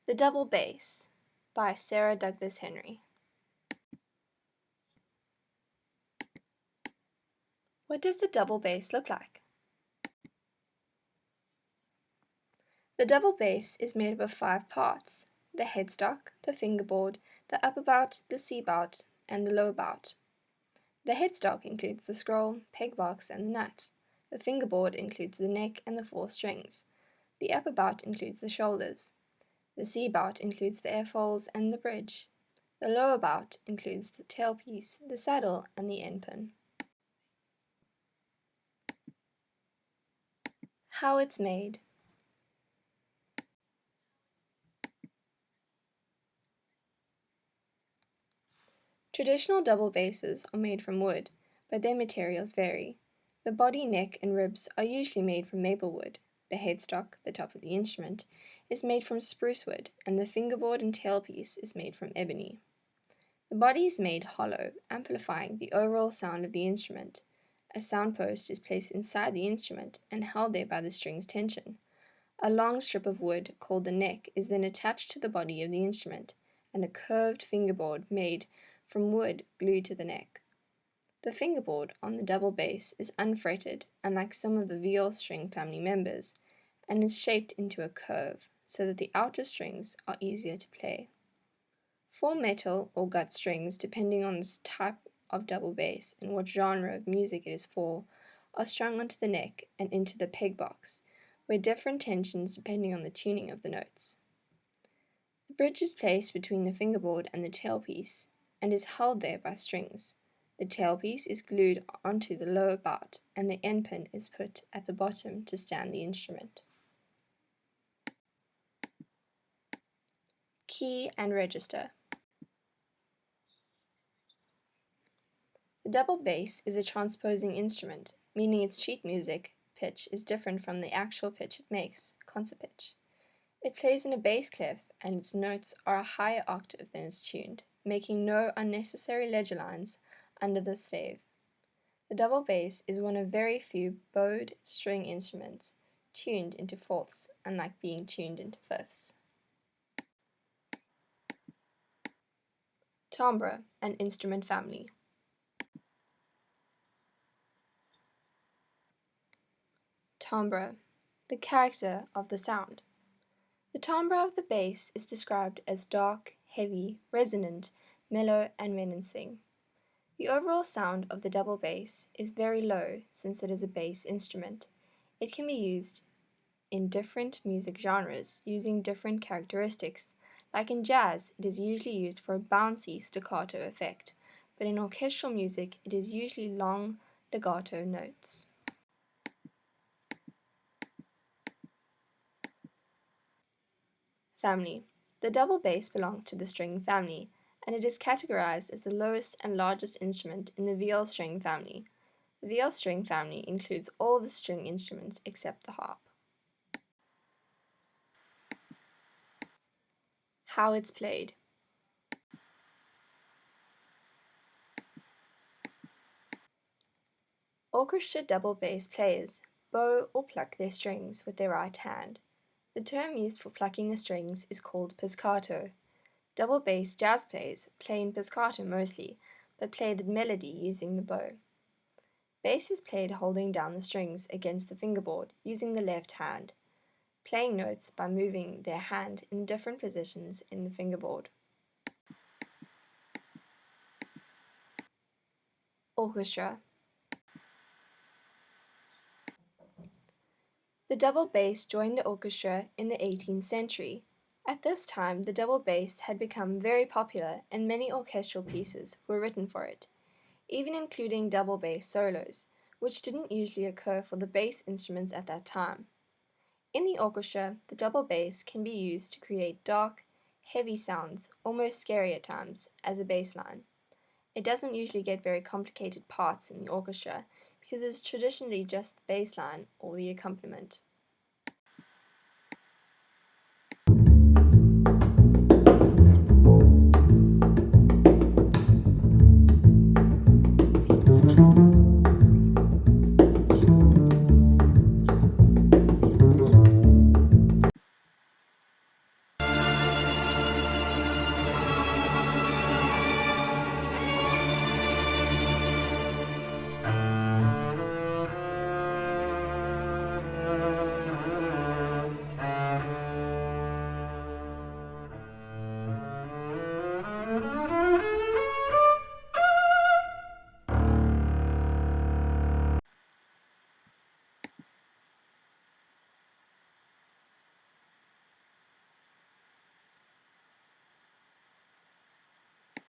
The Double Bass by Sarah Douglas Henry. What does the double bass look like? The double bass is made up of 5 parts: the headstock, the fingerboard, the upper bout, the C-bout, and the lower bout. The headstock includes the scroll, peg box, and the nut. The fingerboard includes the neck and the 4 strings. The upper bout includes the shoulders. The C-bout includes the F-holes and the bridge. The lower bout includes the tailpiece, the saddle, and the end pin. How it's made. Traditional double basses are made from wood, but their materials vary. The body, neck, and ribs are usually made from maple wood. The headstock, the top of the instrument, is made from spruce wood, and the fingerboard and tailpiece is made from ebony. The body is made hollow, amplifying the overall sound of the instrument. A sound post is placed inside the instrument and held there by the string's tension. A long strip of wood, called the neck, is then attached to the body of the instrument, and a curved fingerboard made from wood glued to the neck. The fingerboard on the double bass is unfretted, unlike some of the viol string family members, and is shaped into a curve, so that the outer strings are easier to play. 4 metal or gut strings, depending on the type of double bass and what genre of music it is for, are strung onto the neck and into the peg box, where different tensions depending on the tuning of the notes. The bridge is placed between the fingerboard and the tailpiece and is held there by strings. The tailpiece is glued onto the lower bout, and the end pin is put at the bottom to stand the instrument. Key and register. The double bass is a transposing instrument, meaning its sheet music pitch is different from the actual pitch it makes, concert pitch. It plays in a bass clef, and its notes are a higher octave than is tuned, making no unnecessary ledger lines under the stave. The double bass is one of very few bowed string instruments tuned into fourths, unlike being tuned into fifths. Timbre, an instrument family. Timbre, the character of the sound. The timbre of the bass is described as dark, heavy, resonant, mellow, and menacing. The overall sound of the double bass is very low since it is a bass instrument. It can be used in different music genres using different characteristics. Like in jazz, it is usually used for a bouncy staccato effect, but in orchestral music it is usually long legato notes. Family. The double bass belongs to the string family, and it is categorized as the lowest and largest instrument in the viol string family. The viol string family includes all the string instruments except the harp. How it's played. Orchestra double bass players bow or pluck their strings with their right hand. The term used for plucking the strings is called pizzicato. Double bass jazz players play in pizzicato mostly, but play the melody using the bow. Bass is played holding down the strings against the fingerboard using the left hand, playing notes by moving their hand in different positions in the fingerboard. Orchestra. The double bass joined the orchestra in the 18th century. At this time, the double bass had become very popular and many orchestral pieces were written for it, even including double bass solos, which didn't usually occur for the bass instruments at that time. In the orchestra, the double bass can be used to create dark, heavy sounds, almost scary at times, as a bass line. It doesn't usually get very complicated parts in the orchestra because it is traditionally just the bass line or the accompaniment.